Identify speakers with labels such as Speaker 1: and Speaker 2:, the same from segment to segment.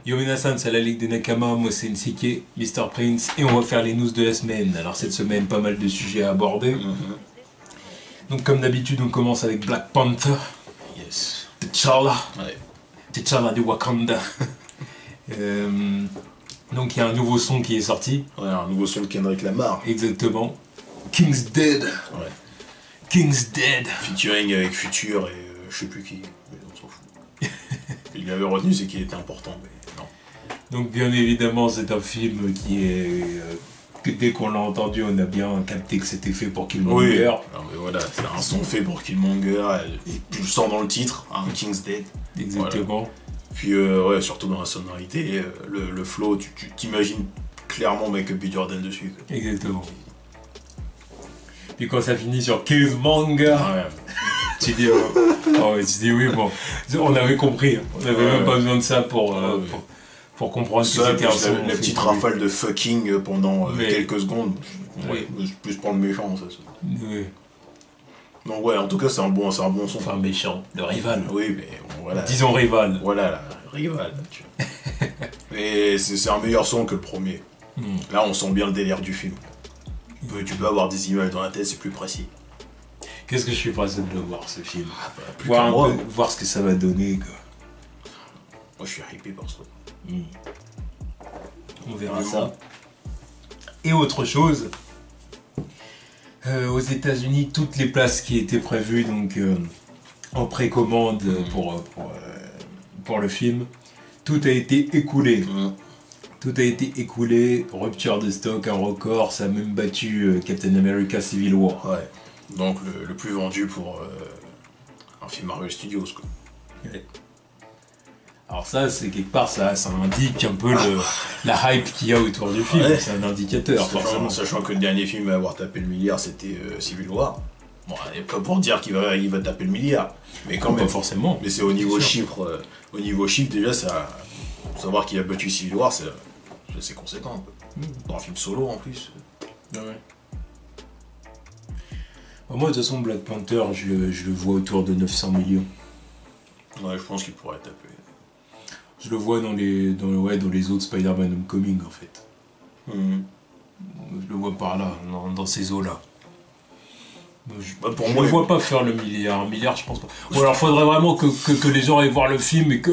Speaker 1: Yo Minasan, c'est la Ligue des Nakama, moi c'est Nsike, Mr. Prince, et on va faire les news de la semaine. Alors cette semaine, pas mal de sujets à aborder. Donc comme d'habitude, on commence avec Black Panther.
Speaker 2: Yes.
Speaker 1: T'Challa.
Speaker 2: Ouais.
Speaker 1: T'Challa de Wakanda. Donc il y a un nouveau son qui est sorti.
Speaker 2: Ouais, un nouveau son de Kendrick Lamar.
Speaker 1: Exactement. King's Dead.
Speaker 2: Ouais.
Speaker 1: King's Dead.
Speaker 2: Featuring avec Future et je sais plus qui, mais on s'en fout. Il avait retenu, c'est qu'il était important, mais non.
Speaker 1: Donc bien évidemment, c'est un film qui est... que dès qu'on l'a entendu, on a bien capté que c'était fait pour Killmonger.
Speaker 2: Oui. Non mais voilà, c'est un son fait pour Killmonger, et tu le sens dans le titre, hein, King's Dead.
Speaker 1: Exactement.
Speaker 2: Voilà. Puis ouais, surtout dans la sonorité, le flow, tu t'imagines clairement Michael B. Jordan dessus. Quoi.
Speaker 1: Exactement. Puis quand ça finit sur Killmonger,
Speaker 2: Ouais.
Speaker 1: tu dis oui, bon, on avait compris, on n'avait même pas besoin de ça pour comprendre que
Speaker 2: Ça,
Speaker 1: c'était un son.
Speaker 2: la petite rafale de fucking pendant
Speaker 1: Mais...
Speaker 2: quelques secondes,
Speaker 1: Oui.
Speaker 2: plus pour le méchant, ça.
Speaker 1: Oui.
Speaker 2: Donc ouais, en tout cas c'est un bon son.
Speaker 1: Enfin méchant, le rival.
Speaker 2: Oui, mais bon, voilà.
Speaker 1: Disons rival.
Speaker 2: Voilà, la rival. Tu vois. Mais c'est un meilleur son que le premier. Là, on sent bien le délire du film. Tu peux avoir des images dans la tête, c'est plus précis.
Speaker 1: Qu'est-ce que je suis pressé de le voir ce film.
Speaker 2: Plus
Speaker 1: Voir ce que ça va donner. Quoi.
Speaker 2: Moi, je suis hypé par ça.
Speaker 1: On verra ça. Et autre chose, aux États-Unis, toutes les places qui étaient prévues donc en précommande pour le film, tout a été écoulé. Tout a été écoulé, rupture de stock, un record, ça a même battu Captain America Civil War.
Speaker 2: Ouais. Donc le plus vendu pour un film Marvel Studios, quoi.
Speaker 1: Ouais. Alors ça, c'est quelque part, ça indique un peu la hype qu'il y a autour du film, ouais. C'est un indicateur, forcément.
Speaker 2: Sachant que le dernier film à avoir tapé le milliard, c'était Civil War. Bon, pas pour dire qu'il va taper le milliard, mais quand même.
Speaker 1: Pas forcément.
Speaker 2: Mais c'est au niveau chiffre. Au niveau chiffre, déjà, savoir qu'il a battu Civil War, c'est conséquent. Dans un film solo, en plus.
Speaker 1: Ouais. Moi, de toute façon, Black Panther, je le vois autour de 900 millions.
Speaker 2: Ouais, je pense qu'il pourrait taper.
Speaker 1: Je le vois dans les autres Spider-Man Homecoming, en fait. Je le vois par là, dans ces eaux-là. Je ne vois pas faire le milliard. Un milliard, je pense pas. Ou alors, faudrait vraiment que les gens aillent voir le film et que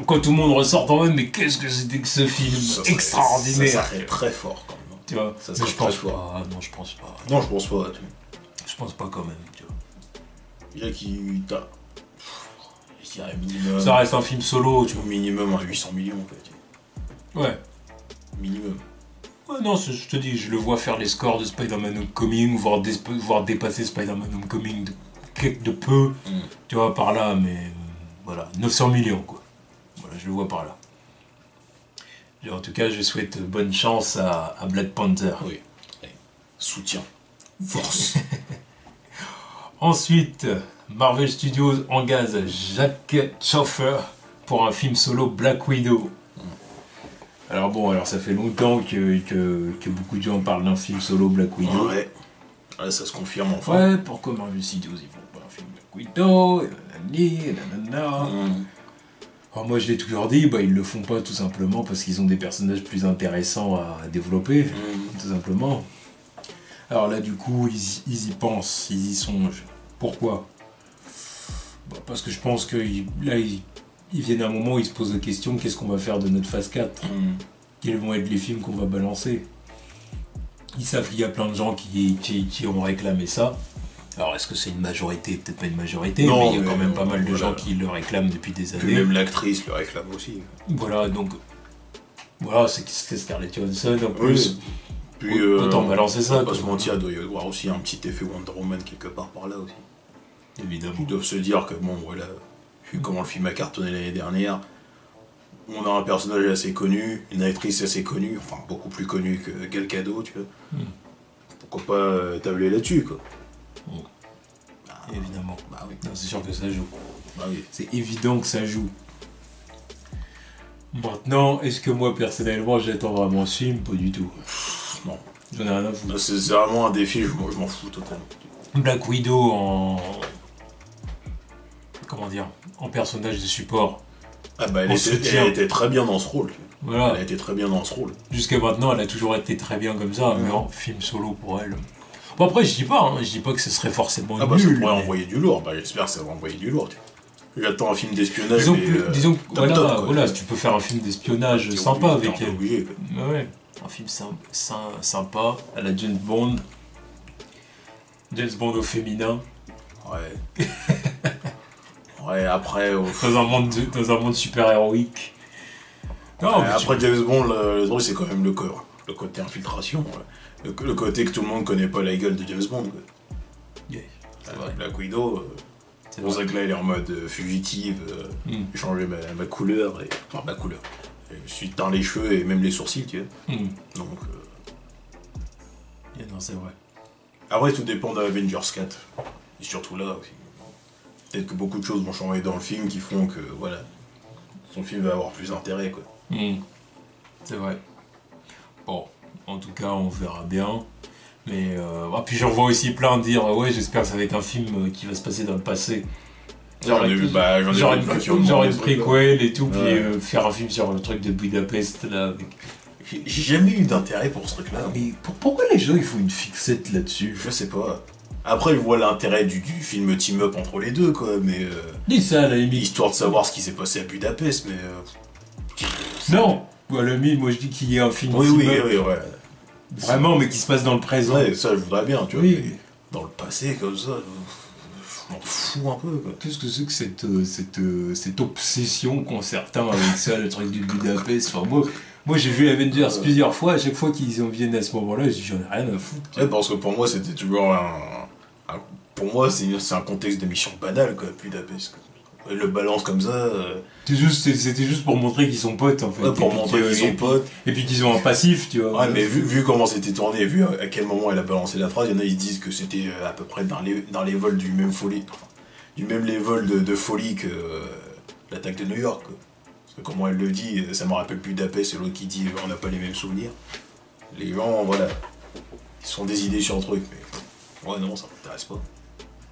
Speaker 1: quand tout le monde ressorte en mode, mais qu'est-ce que c'était que ce film extraordinaire.
Speaker 2: Ça serait très fort, quand même.
Speaker 1: Tu vois,
Speaker 2: ça serait très fort.
Speaker 1: Pas. Non, je pense pas.
Speaker 2: Non, je pense pas.
Speaker 1: Je pense pas quand même, tu vois.
Speaker 2: Il y a qui t'a... Je dirais minimum...
Speaker 1: Ça reste un film solo, tu vois.
Speaker 2: Minimum à 800 millions, en fait.
Speaker 1: Ouais.
Speaker 2: Minimum.
Speaker 1: Ouais, non, je te dis, je le vois faire les scores de Spider-Man Homecoming, voire dépasser Spider-Man Homecoming de peu, tu vois, par là, mais voilà, 900 millions, quoi. Voilà, je le vois par là. Et en tout cas, je souhaite bonne chance à Black Panther.
Speaker 2: Oui. Soutien. Force.
Speaker 1: Ensuite, Marvel Studios engage Jack Schaffer pour un film solo Black Widow. Alors bon, ça fait longtemps que beaucoup de gens parlent d'un film solo Black Widow.
Speaker 2: Ouais. Là, ça se confirme enfin.
Speaker 1: Ouais, pourquoi Marvel Studios ils font pas un film Black Widow, nanana. Alors moi je l'ai toujours dit, ils le font pas tout simplement parce qu'ils ont des personnages plus intéressants à développer, tout simplement. Alors là du coup ils y pensent, ils y songent. Pourquoi ? Parce que je pense que là ils viennent à un moment où ils se posent la question, qu'est-ce qu'on va faire de notre phase 4 ? Quels vont être les films qu'on va balancer ? Ils savent qu'il y a plein de gens qui ont réclamé ça. Alors est-ce que c'est une majorité ? Peut-être pas une majorité, non, mais il y a quand même pas mal de gens qui le réclament depuis des années.
Speaker 2: Et même l'actrice le réclame aussi.
Speaker 1: Voilà, donc... Voilà, c'est Scarlett Johansson en plus.
Speaker 2: Puis,
Speaker 1: autant balancer ça.
Speaker 2: On va pas se mentir, il doit y avoir aussi un petit effet Wonder Woman quelque part par là aussi.
Speaker 1: Évidemment.
Speaker 2: Ils doivent se dire que bon, voilà, vu comment le film a cartonné l'année dernière, on a un personnage assez connu, une actrice assez connue, enfin beaucoup plus connue que Gal Gadot, tu vois. Pourquoi pas tabler là-dessus, quoi.
Speaker 1: Évidemment.
Speaker 2: Bah oui.
Speaker 1: Non, c'est sûr que ça joue.
Speaker 2: Bah oui.
Speaker 1: C'est évident que ça joue. Maintenant, est-ce que moi personnellement j'attends vraiment ce film ? Pas du tout.
Speaker 2: Non.
Speaker 1: J'en ai rien à foutre.
Speaker 2: C'est vraiment un défi, je m'en fous totalement.
Speaker 1: Black Widow en... Comment dire ? En personnage de support.
Speaker 2: Ah bah
Speaker 1: On soutient.
Speaker 2: elle était très bien dans ce rôle.
Speaker 1: Voilà.
Speaker 2: Elle a été très bien dans ce rôle.
Speaker 1: Jusqu'à maintenant, elle a toujours été très bien comme ça, mais en film solo pour elle. Bon après, je dis pas que ce serait forcément
Speaker 2: Ah bah ça
Speaker 1: nul.
Speaker 2: pourrait
Speaker 1: mais-
Speaker 2: envoyer du lourd, bah j'espère que ça va envoyer du lourd. Tu vois. J'attends un film d'espionnage.
Speaker 1: Disons,
Speaker 2: mais,
Speaker 1: disons que
Speaker 2: top, top, quoi.
Speaker 1: voilà, tu peux faire un film d'espionnage
Speaker 2: T'es
Speaker 1: sympa
Speaker 2: obligé,
Speaker 1: avec
Speaker 2: t'es un peu
Speaker 1: elle.
Speaker 2: obligé, quoi.
Speaker 1: Ouais, ouais. Un film sympa, à la James Bond. James Bond au féminin.
Speaker 2: Ouais. Ouais, après.
Speaker 1: Dans un monde super-héroïque. Non, mais
Speaker 2: après James Bond, le truc c'est quand même le côté infiltration. Le côté que tout le monde connaît pas la gueule de James Bond. Quoi.
Speaker 1: Yeah, c'est vrai.
Speaker 2: Black Widow, c'est pour ça que là elle est en mode fugitive, j'ai changé ma couleur, enfin ma couleur. Je suis teint les cheveux et même les sourcils, tu vois. Donc.
Speaker 1: Yeah, non, c'est vrai.
Speaker 2: Après, tout dépend d'Avengers 4. Et surtout là aussi. Peut-être que beaucoup de choses vont changer dans le film qui font que, voilà, son film va avoir plus d'intérêt, quoi.
Speaker 1: C'est vrai. Bon, en tout cas, on verra bien. Mais puis j'en vois aussi plein dire ouais, j'espère que ça va être un film qui va se passer dans le passé.
Speaker 2: J'en ai vu plein qui ont
Speaker 1: genre
Speaker 2: demandé
Speaker 1: une
Speaker 2: ce truc-là.
Speaker 1: préquel et tout, puis
Speaker 2: Ouais.
Speaker 1: faire un film sur le truc de Budapest là. Avec...
Speaker 2: J'ai jamais eu d'intérêt pour ce truc-là.
Speaker 1: Mais pourquoi les gens ils font une fixette là-dessus?
Speaker 2: Je sais pas. Après, je vois l'intérêt du film team-up entre les deux, quoi, mais.
Speaker 1: Dis ça à la limite.
Speaker 2: Histoire de savoir ce qui s'est passé à Budapest, mais.
Speaker 1: Non! À la limite, moi je dis qu'il y ait un film
Speaker 2: Oui,
Speaker 1: team-up,
Speaker 2: ouais.
Speaker 1: vraiment, mais qui se passe dans le présent.
Speaker 2: Ouais, ça, je voudrais bien, tu vois.
Speaker 1: Oui.
Speaker 2: Mais dans le passé, comme ça, je m'en fous un peu, quoi.
Speaker 1: Qu'est-ce que c'est que cette obsession qu'ont certains avec ça, le truc du Budapest? Enfin, moi j'ai vu Avengers plusieurs fois, à chaque fois qu'ils en viennent à ce moment-là, je dis j'en ai rien à foutre.
Speaker 2: Ouais, parce que pour moi, c'était toujours pour moi, c'est un contexte de mission banale, quoi, Budapest. Quoi. Et le balance comme ça.
Speaker 1: C'était juste pour montrer qu'ils sont potes en fait.
Speaker 2: Ouais, pour
Speaker 1: Et puis
Speaker 2: montrer qu'ils sont potes.
Speaker 1: Et puis qu'ils ont un passif, tu vois.
Speaker 2: Ouais, mais vu comment c'était tourné, vu à quel moment elle a balancé la phrase, il y en a ils se disent que c'était à peu près dans les vols du même folie. Enfin, du même level de folie que l'attaque de New York. Quoi. Parce que comment elle le dit, ça me rappelle Budapest, et l'autre qui dit on n'a pas les mêmes souvenirs. Les gens, voilà, ils sont des idées sur le truc, mais ouais, non, ça m'intéresse pas.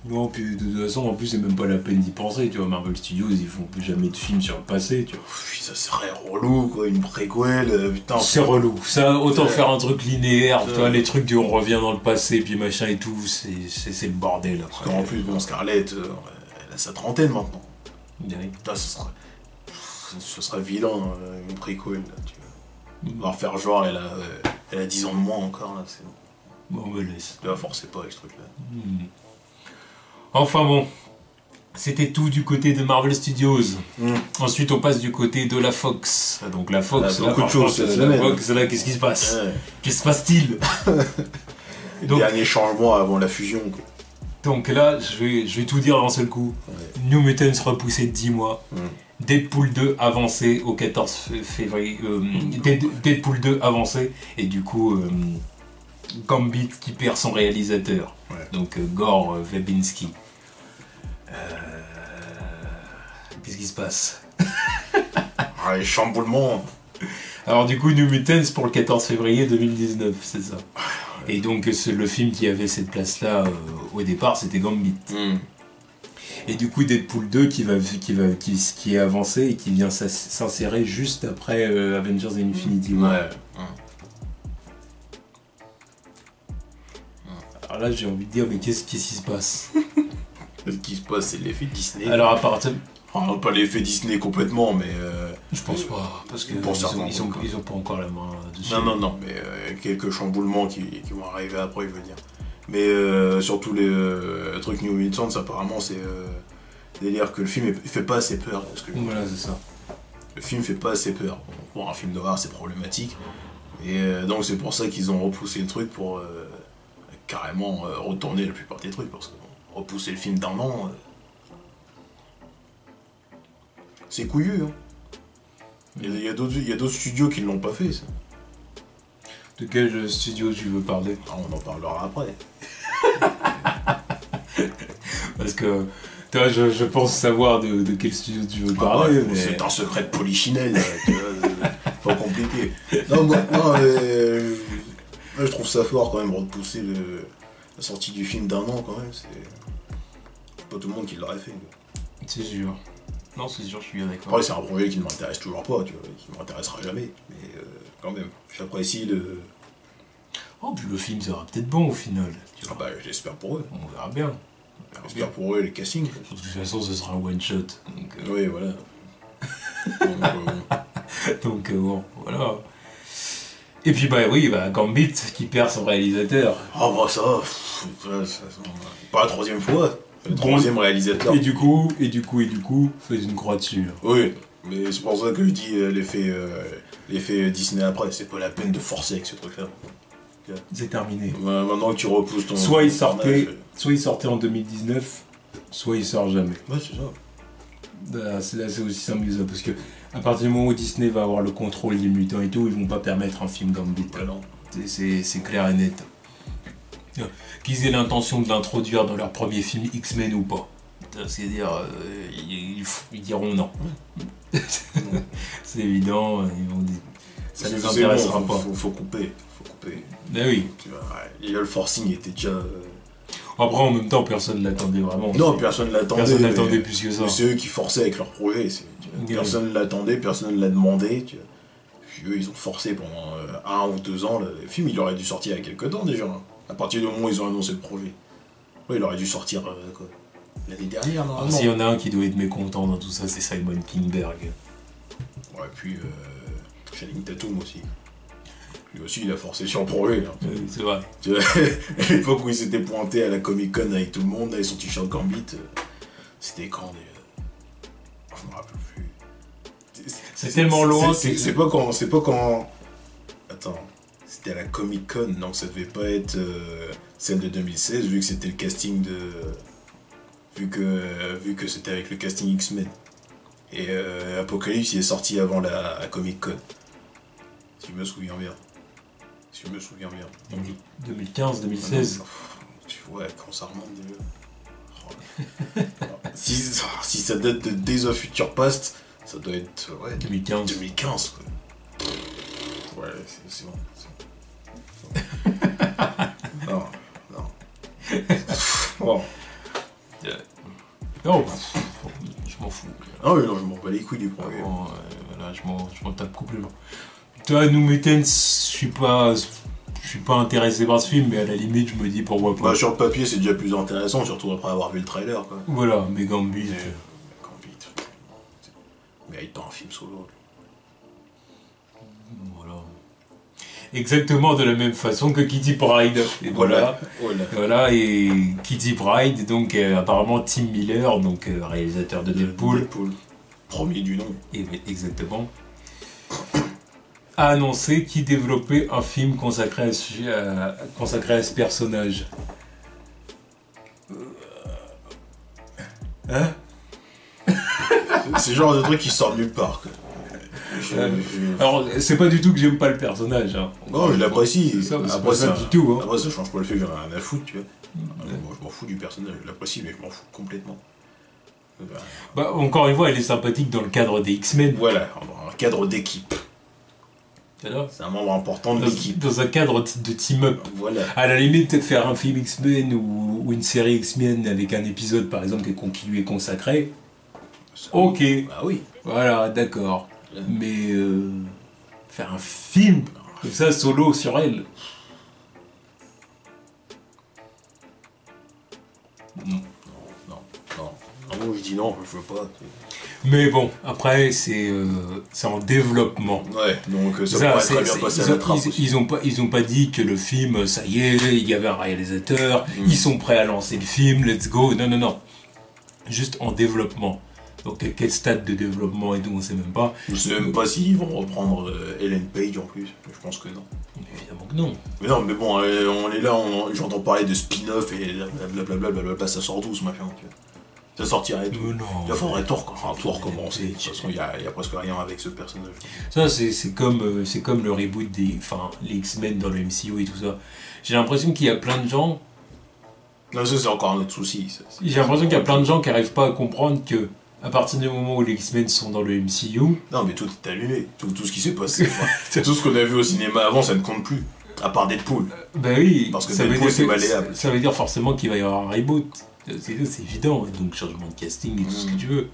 Speaker 1: Non, puis de toute façon, en plus, c'est même pas la peine d'y penser, tu vois. Marvel Studios, ils font plus jamais de films sur le passé, tu vois.
Speaker 2: Puis ça serait relou, quoi, une préquelle, putain.
Speaker 1: C'est relou. Ça, autant faire un truc linéaire, tu vois,
Speaker 2: Ouais.
Speaker 1: les trucs du on revient dans le passé, puis machin et tout, c'est le bordel après.
Speaker 2: Parce qu'en plus, bon, Scarlett, elle a sa trentaine maintenant.
Speaker 1: Ouais.
Speaker 2: Putain, ce serait vilain, une préquelle, là, tu vois. On va refaire genre, elle a 10 ans de moins encore, là, c'est bon.
Speaker 1: Bon, on me laisse.
Speaker 2: Là, forcez pas avec ce truc-là.
Speaker 1: Enfin bon, c'était tout du côté de Marvel Studios. Ensuite, on passe du côté de la Fox. Donc la Fox,
Speaker 2: Beaucoup de
Speaker 1: par
Speaker 2: choses
Speaker 1: contre,
Speaker 2: cette
Speaker 1: la
Speaker 2: semaine.
Speaker 1: Fox, là, qu'est-ce qui se passe?
Speaker 2: Ouais.
Speaker 1: Qu'est-ce qui se passe-t-il? Donc-
Speaker 2: Dernier changement avant la fusion, quoi.
Speaker 1: Donc là, je vais tout dire d'un seul coup.
Speaker 2: Ouais.
Speaker 1: New Mutants repoussé de 10 mois. Deadpool 2 avancé au 14 février. Deadpool 2 avancé. Et du coup, Gambit qui perd son réalisateur.
Speaker 2: Ouais.
Speaker 1: Donc Gore Verbinski. Qu'est-ce qui se passe?
Speaker 2: Ouais, chamboulement.
Speaker 1: Alors du coup, New Mutants pour le 14 février 2019, c'est ça. Et donc c'est le film qui avait cette place-là au départ, c'était Gambit. Et du coup, Deadpool 2 qui est avancé et qui vient s'insérer juste après Avengers Infinity War.
Speaker 2: Ouais.
Speaker 1: Alors là, j'ai envie de dire, mais qu'est-ce qui se passe?
Speaker 2: Ce qui se passe, c'est l'effet Disney.
Speaker 1: Alors à partir...
Speaker 2: Enfin, pas l'effet Disney complètement, mais.
Speaker 1: Je pense pas, parce que
Speaker 2: Pour certains,
Speaker 1: ils ont pas encore la main dessus.
Speaker 2: Non, mais quelques chamboulements qui vont arriver après, je veux dire. Mais surtout les trucs New Mutants, apparemment, c'est délire que le film fait pas assez peur. Parce que
Speaker 1: Voilà, c'est ça.
Speaker 2: le film fait pas assez peur. Pour un film d'horreur, c'est problématique. Et donc, c'est pour ça qu'ils ont repoussé le truc pour carrément retourner la plupart des trucs. Parce que repousser le film d'un an, c'est couillu. Hein. Il y a d'autres studios qui ne l'ont pas fait, ça.
Speaker 1: De quel studio tu veux parler?
Speaker 2: Ah, on en parlera après.
Speaker 1: Parce que toi, je pense savoir de quel studio tu veux
Speaker 2: Ah,
Speaker 1: parler.
Speaker 2: ouais,
Speaker 1: mais...
Speaker 2: C'est un secret de polichinelle, tu vois, c'est pas compliqué. Non, moi, moi, je trouve ça fort quand même, repousser la sortie du film d'un an quand même, c'est pas tout le monde qui l'aurait fait.
Speaker 1: C'est sûr. Non, c'est sûr, je suis bien d'accord.
Speaker 2: Après, c'est un projet qui ne m'intéresse toujours pas, tu vois, qui ne m'intéressera jamais. Mais quand même, j'apprécie le.
Speaker 1: Oh, puis le film sera peut-être bon au final. Tu vois.
Speaker 2: Ah bah, j'espère pour eux.
Speaker 1: On verra bien.
Speaker 2: J'espère pour eux les castings.
Speaker 1: De toute façon, ce sera un one-shot.
Speaker 2: Oui, voilà.
Speaker 1: Donc, bon, voilà. Et puis, bah oui, Gambit qui perd son réalisateur.
Speaker 2: Ah bah ça, pas la troisième fois. Le troisième réalisateur.
Speaker 1: Et du coup, faites une croix dessus. Là.
Speaker 2: Oui, mais c'est pour ça que je dis l'effet Disney après, c'est pas la peine de forcer avec ce truc-là.
Speaker 1: C'est terminé.
Speaker 2: Maintenant que tu repousses ton...
Speaker 1: Soit il sortait en 2019, soit il sort jamais.
Speaker 2: Ouais, c'est ça.
Speaker 1: Là, c'est aussi simple que ça, parce que à partir du moment où Disney va avoir le contrôle des mutants et tout, ils vont pas permettre un film Gambit.
Speaker 2: Ouais, non.
Speaker 1: C'est clair et net. Qu'ils aient l'intention de l'introduire dans leur premier film X-Men ou pas. C'est-à-dire, ils diront non. C'est évident, ils vont dire, ça les intéressera pas.
Speaker 2: Faut couper.
Speaker 1: Ben oui.
Speaker 2: Tu vois, le forcing était déjà...
Speaker 1: Après, en même temps, personne ne l'attendait vraiment.
Speaker 2: Non, personne ne l'attendait.
Speaker 1: Personne ne l'attendait plus que ça.
Speaker 2: C'est eux qui forçaient avec leur projet. Personne ne l'attendait, personne ne l'a demandé. Tu vois. Puis eux, ils ont forcé pendant 1 ou 2 ans. Le film, il aurait dû sortir il y a quelques temps déjà. Hein. À partir du moment où ils ont annoncé le projet. Ouais, il aurait dû sortir l'année dernière, normalement.
Speaker 1: S'il y en a un qui doit être mécontent dans tout ça, c'est Simon Kinberg.
Speaker 2: Ouais, puis Channing Tatum aussi. Lui aussi, il a forcé sur le projet. Hein.
Speaker 1: C'est vrai.
Speaker 2: Tu vois, à l'époque où il s'était pointé à la Comic-Con avec tout le monde, avec son t-shirt Gambit, c'était quand je me rappelle plus.
Speaker 1: C'est tellement loin.
Speaker 2: C'est pas quand. Attends. C'était à la Comic-Con, donc ça devait pas être celle de 2016, vu que c'était le casting de. Vu que c'était avec le casting X-Men. Et Apocalypse, il est sorti avant la Comic-Con. Si je me souviens bien.
Speaker 1: 2015, 2016.
Speaker 2: Tu vois, quand ça remonte déjà. Oh. si ça date de Days of Future Past, ça doit être 2015 quoi. Ouais, c'est bon. Non. Bon.
Speaker 1: Non, je m'en fous.
Speaker 2: Ah oui, non, je m'en bats les couilles du projet.
Speaker 1: Voilà, je m'en tape complètement. Toi, New Mutants, je suis pas intéressé par ce film, mais à la limite, je me dis pourquoi pas.
Speaker 2: Bah, sur le papier, c'est déjà plus intéressant, surtout après avoir vu le trailer, quoi.
Speaker 1: Voilà, mais Gambit.
Speaker 2: Mérite pas un film solo.
Speaker 1: Voilà. Exactement de la même façon que Kitty Pryde. Et voilà. Et Kitty Pryde, donc apparemment Tim Miller, donc réalisateur de Deadpool.
Speaker 2: Premier du nom.
Speaker 1: Et, exactement. A annoncé qu'il développait un film consacré à ce personnage. Hein?
Speaker 2: C'est le genre de truc qui sort de nulle part. Quoi.
Speaker 1: Alors, c'est pas du tout que j'aime pas le personnage. Hein.
Speaker 2: Non, je l'apprécie.
Speaker 1: Après ça, du tout. Hein.
Speaker 2: Après ça, je change pas le fait que j'en ai rien à foutre, tu vois. Moi, je m'en fous du personnage, je l'apprécie, mais je m'en fous complètement.
Speaker 1: Bah, encore une fois, elle est sympathique dans le cadre des X-Men.
Speaker 2: Voilà, dans un cadre d'équipe. C'est un membre important de l'équipe.
Speaker 1: Dans un cadre de team-up.
Speaker 2: Voilà.
Speaker 1: À la limite, peut-être faire un film X-Men ou une série X-Men avec un épisode, par exemple, qui lui est consacré. Ok.
Speaker 2: Bah oui.
Speaker 1: Voilà, d'accord. Mais faire un film comme ça, solo sur elle.
Speaker 2: Non. Moi, je dis non, je veux pas.
Speaker 1: Mais bon, après, c'est en développement.
Speaker 2: Ouais, donc ça pourrait très bien passer à la trappe aussi.
Speaker 1: Ils ont pas dit que le film, ça y est, il y avait un réalisateur, ils sont prêts à lancer le film, let's go. Non. Juste en développement. Donc, quel stade de développement et tout, on sait même pas.
Speaker 2: Je sais même pas s'ils vont reprendre Ellen Page en plus. Je pense que non.
Speaker 1: Évidemment que non.
Speaker 2: Mais non, mais bon, on est là, j'entends parler de spin-off et blablabla, ça sort d'où ce machin, tu vois. Ça sortirait et tout.
Speaker 1: Non.
Speaker 2: Il faudrait tout recommencer. De toute façon, il y a presque rien avec ce personnage.
Speaker 1: Ça, c'est comme le reboot les X-Men dans le MCU et tout ça. J'ai l'impression qu'il y a plein de gens.
Speaker 2: Non, ça, c'est encore un autre souci.
Speaker 1: J'ai l'impression qu'il y a plein de gens qui n'arrivent pas à comprendre que, à partir du moment où les X-Men sont dans le MCU.
Speaker 2: Non, mais tout est annulé. Tout ce qui s'est passé. Tout ce qu'on a vu au cinéma avant, ça ne compte plus. À part Deadpool.
Speaker 1: Bah oui.
Speaker 2: Parce que Deadpool, c'est malléable.
Speaker 1: Ça veut dire forcément qu'il va y avoir un reboot. C'est évident, donc changement de casting et tout ce que tu veux.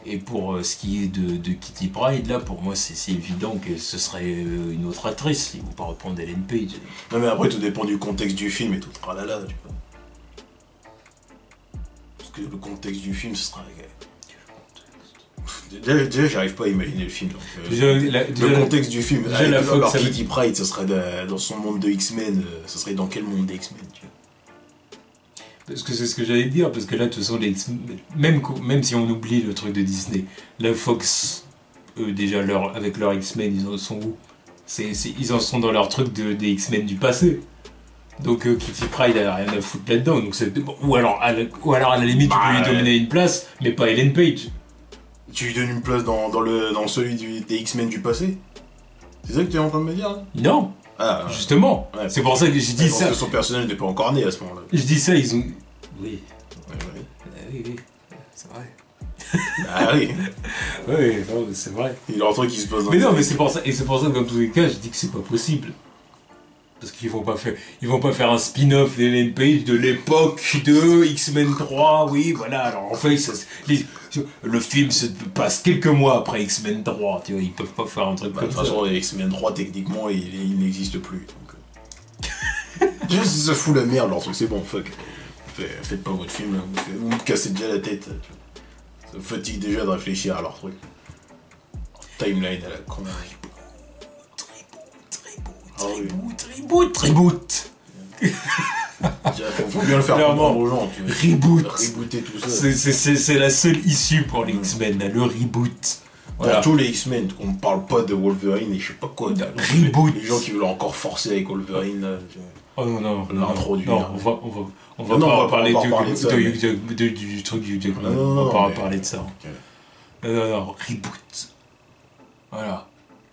Speaker 1: Et pour ce qui est de Kitty Pryde, là, pour moi, c'est évident que ce serait une autre actrice. Ils vont pas reprendre Ellen Page.
Speaker 2: Non, mais après, tout dépend du contexte du film et tout. Tralala, tu vois. Parce que le contexte du film, ce sera. Déjà, j'arrive pas à imaginer le film. Donc, le contexte du film. Alors, Kitty Pryde, ce serait dans son monde de X-Men. Ce serait dans quel monde des X-Men, tu vois?
Speaker 1: Parce que c'est ce que j'allais te dire, parce que là, de toute façon, même si on oublie le truc de Disney, la Fox, eux, déjà, avec leur X-Men, ils en sont où? Ils en sont dans leur truc des X-Men du passé. Donc Kitty Pryde, elle a rien à foutre là-dedans. Donc ou alors, à la limite, tu peux lui donner une place, mais pas Ellen Page.
Speaker 2: Tu lui donnes une place dans celui des X-Men du passé? C'est ça que tu es en train de me dire, là?
Speaker 1: Non.
Speaker 2: Ah,
Speaker 1: justement, ouais, c'est pour ça que j'ai dit ça.
Speaker 2: Parce que son personnage n'est pas encore né à ce moment-là.
Speaker 1: Je dis ça, ils ont. Oui.
Speaker 2: Oui,
Speaker 1: c'est vrai.
Speaker 2: Ah oui.
Speaker 1: Oui, c'est vrai.
Speaker 2: Il y a un truc qui se passe dans.
Speaker 1: Mais non, mais c'est pour ça, et c'est pour ça que dans tous les cas, je dis que c'est pas possible. Parce qu'ils vont pas faire un spin-off d'Ellen Page de l'époque de X-Men 3, oui, voilà. Alors en fait, le film se passe quelques mois après X-Men 3, tu vois, ils peuvent pas faire un truc comme ça.
Speaker 2: De toute façon, X-Men 3, techniquement, il n'existe plus. Donc... Juste, ça fout la merde, leur truc, c'est bon, fuck. Faites pas votre film, là. Vous me cassez déjà la tête. Ça me fatigue déjà de réfléchir à leur truc. Timeline à la con.
Speaker 1: Reboot.
Speaker 2: Faut bien le faire comprendre aux gens. Rebooter tout ça.
Speaker 1: C'est la seule issue pour les X-Men, le reboot.
Speaker 2: Voilà. Pour tous les X-Men, on ne parle pas de Wolverine et je sais pas quoi.
Speaker 1: Reboot.
Speaker 2: Les gens qui veulent encore forcer avec Wolverine, là.
Speaker 1: Oh non,
Speaker 2: l'introduire.
Speaker 1: Non, on va pas parler du truc du Jackman. On va pas parler de ça. Non, reboot. Voilà.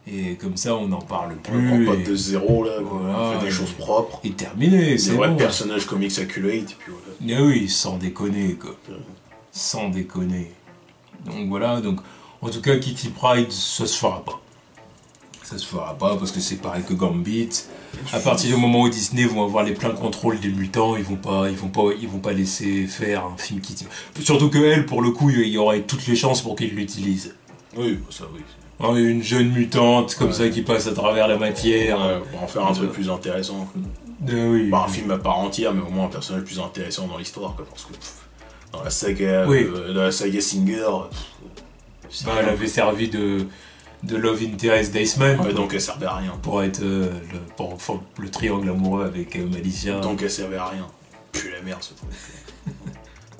Speaker 1: Et comme ça, on n'en parle plus.
Speaker 2: On part de zéro, là, voilà, on fait des choses propres.
Speaker 1: Et terminé, c'est
Speaker 2: bon. Des vrais
Speaker 1: bon.
Speaker 2: personnages comics accurate, et puis voilà.
Speaker 1: Mais oui, sans déconner, quoi. Sans déconner. Donc voilà, donc, en tout cas, Kitty Pryde, ça se fera pas. Ça se fera pas, parce que c'est pareil que Gambit. À partir du moment où Disney vont avoir les pleins contrôles des mutants, ils vont pas laisser faire un film Kitty. Surtout que elle, pour le coup, il y aurait toutes les chances pour qu'ils l'utilisent.
Speaker 2: Oui, ça oui.
Speaker 1: Une jeune mutante comme ça qui passe à travers la matière.
Speaker 2: Pour en faire un truc plus intéressant.
Speaker 1: Oui.
Speaker 2: Pas un film à part entière, mais au moins un personnage plus intéressant dans l'histoire. Parce que dans la saga Singer,
Speaker 1: elle avait servi de Love Interest d'Iceman.
Speaker 2: Ouais, donc elle servait à rien.
Speaker 1: Pour être le triangle amoureux avec Malicia.
Speaker 2: Donc elle servait à rien. Puis la merde ce truc.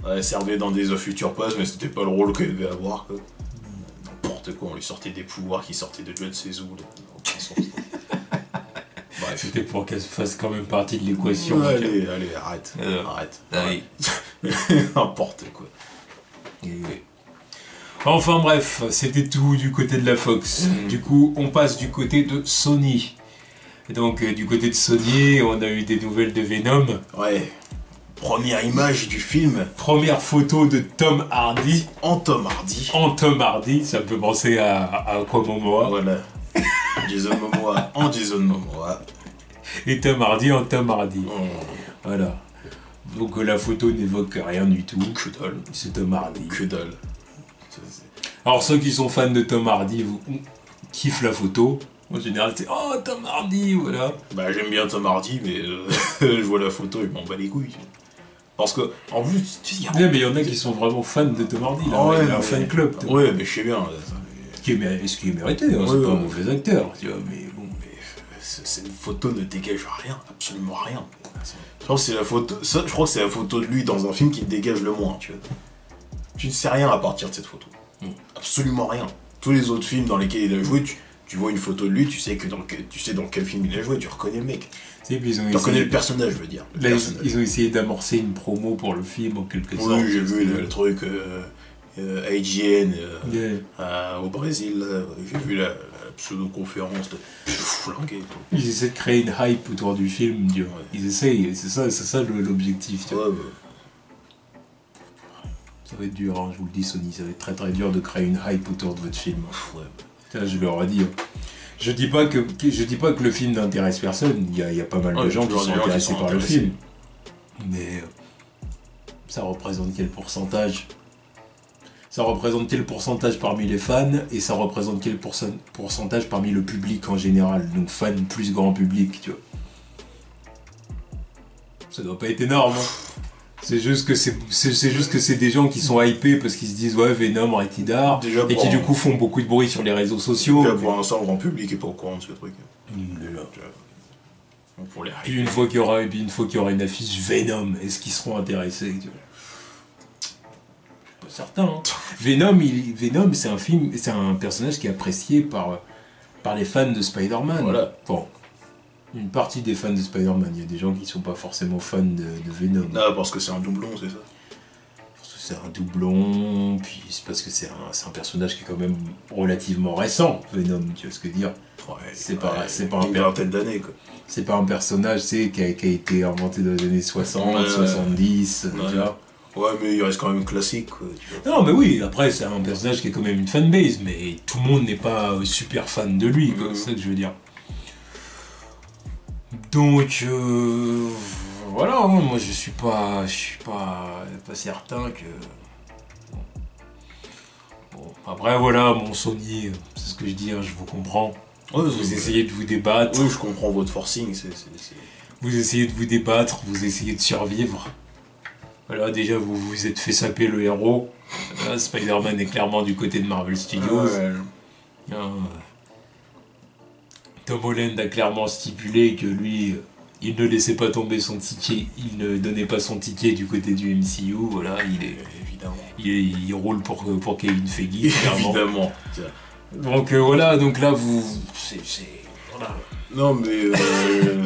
Speaker 2: Elle servait dans des Future Past, mais c'était pas le rôle qu'elle devait avoir, quoi. Quoi, on lui sortait des pouvoirs qui sortaient de John Sezou.
Speaker 1: Bref. C'était pour qu'elle fasse quand même partie de l'équation.
Speaker 2: Allez, arrête. N'importe quoi.
Speaker 1: Enfin bref, c'était tout du côté de la Fox. Du coup, on passe du côté de Sony. Et donc, du côté de Sony, on a eu des nouvelles de Venom.
Speaker 2: Ouais. Première image du film.
Speaker 1: Première photo de Tom Hardy.
Speaker 2: En Tom Hardy.
Speaker 1: En Tom Hardy, ça me fait penser à Aquamomoa.
Speaker 2: Voilà. Jason Momoa en Jason Momoa.
Speaker 1: Et Tom Hardy en Tom Hardy. Voilà. Donc la photo n'évoque rien du tout.
Speaker 2: Que dalle.
Speaker 1: C'est Tom Hardy.
Speaker 2: Que dalle.
Speaker 1: Alors ceux qui sont fans de Tom Hardy, vous kiffent la photo. En général, c'est « Oh, Tom Hardy !» voilà.
Speaker 2: Bah j'aime bien Tom Hardy, mais je vois la photo et m'en bats les couilles. Parce que, en plus,
Speaker 1: tu sais, mais il y en a qui sont vraiment fans de Tom Hardy, là. Il y a un fan club.
Speaker 2: Ouais, mais je sais bien.
Speaker 1: Ce qui est mérité, hein, c'est pas un mauvais acteur, tu vois, mais bon.
Speaker 2: Cette photo ne dégage rien, absolument rien. Je crois que c'est la photo de lui dans un film qui te dégage le moins, tu vois. Tu ne sais rien à partir de cette photo. Absolument rien. Tous les autres films dans lesquels il a joué, tu vois une photo de lui, tu sais dans quel film il a joué, tu reconnais le mec. Tu reconnais le personnage, je veux dire.
Speaker 1: Là, ils ont essayé d'amorcer une promo pour le film en quelque sorte.
Speaker 2: Oui, j'ai vu le truc IGN au Brésil. J'ai vu la pseudo-conférence de flanquer et tout.
Speaker 1: Ils essaient de créer une hype autour du film. Ouais. Ils essayent, c'est ça l'objectif.
Speaker 2: Ouais.
Speaker 1: Ça va être dur, hein, je vous le dis, Sony, ça va être très très dur de créer une hype autour de votre film.
Speaker 2: Ouais.
Speaker 1: Putain, je leur ai dit. Je dis pas que le film n'intéresse personne, il y a pas mal de gens qui sont intéressés par le film. Mais ça représente quel pourcentage ? ça représente quel pourcentage parmi les fans et ça représente quel pourcentage parmi le public en général. Donc fans plus grand public, tu vois. Ça doit pas être énorme, hein. C'est juste que c'est des gens qui sont hypés parce qu'ils se disent ouais Venom, Rated R, et qui du coup font beaucoup de bruit sur les réseaux sociaux.
Speaker 2: Déjà pour l'instant, le grand public est pas au courant de ce truc.
Speaker 1: Pour les puis une fois qu'il y aura une affiche Venom, est-ce qu'ils seront intéressés, tu vois? Pas certain. Hein. Venom, c'est un personnage qui est apprécié par les fans de Spider-Man.
Speaker 2: Voilà.
Speaker 1: Bon, une partie des fans de Spider-Man, il y a des gens qui sont pas forcément fans de Venom.
Speaker 2: Ah, parce que c'est un doublon, c'est ça?
Speaker 1: Parce que c'est un doublon, puis c'est parce que c'est un personnage qui est quand même relativement récent, Venom, tu vois ce que je veux dire?
Speaker 2: Ouais,
Speaker 1: c'est pas
Speaker 2: une vingtaine d'années, quoi.
Speaker 1: C'est pas un personnage, tu sais, qui a été inventé dans les années 60, 70, tu vois.
Speaker 2: Ouais, mais il reste quand même classique, quoi.
Speaker 1: Non, mais oui, après, c'est un personnage qui a quand même une fanbase, mais tout le monde n'est pas super fan de lui, quoi, c'est ça que je veux dire. Donc, voilà, moi je suis pas certain que... Bon, après, voilà, mon Sony, c'est ce que je dis, hein, je vous comprends.
Speaker 2: Ouais,
Speaker 1: vous essayez de vous débattre.
Speaker 2: Oui, je comprends votre forcing,
Speaker 1: Vous essayez de vous débattre, vous essayez de survivre. Voilà, déjà, vous vous êtes fait saper le héros. Là, Spider-Man est clairement du côté de Marvel Studios. Tom Holland a clairement stipulé que lui, il ne laissait pas tomber son ticket, il ne donnait pas son ticket du côté du MCU. Voilà, il roule pour Kevin Feige, clairement.
Speaker 2: Évidemment.
Speaker 1: Donc voilà, donc là, voilà.
Speaker 2: Non, mais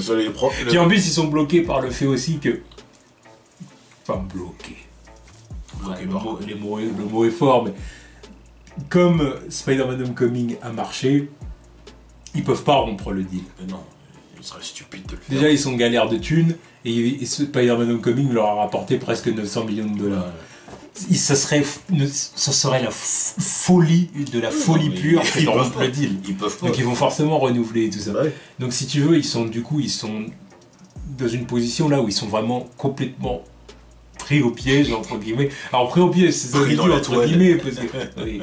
Speaker 2: ça les profs.
Speaker 1: Puis en plus, ils sont bloqués par le fait aussi que. Enfin, bloqués. Ouais, le mot est fort, mais comme Spider-Man Homecoming a marché, ils peuvent pas rompre le deal.
Speaker 2: Mais non, il serait stupide de le faire.
Speaker 1: Déjà, ils sont galères de thunes, et Spider-Man Homecoming leur a rapporté presque 900 millions de dollars. Ouais. Ça serait la folie, de la folie pure que de rompre le deal.
Speaker 2: Ils peuvent pas.
Speaker 1: Donc ils vont forcément renouveler tout ça.
Speaker 2: Ouais.
Speaker 1: Donc si tu veux, ils sont dans une position là où ils sont vraiment complètement pris au piège, entre guillemets. Alors pris au piège, c'est ça que entre guillemets, parce que oui,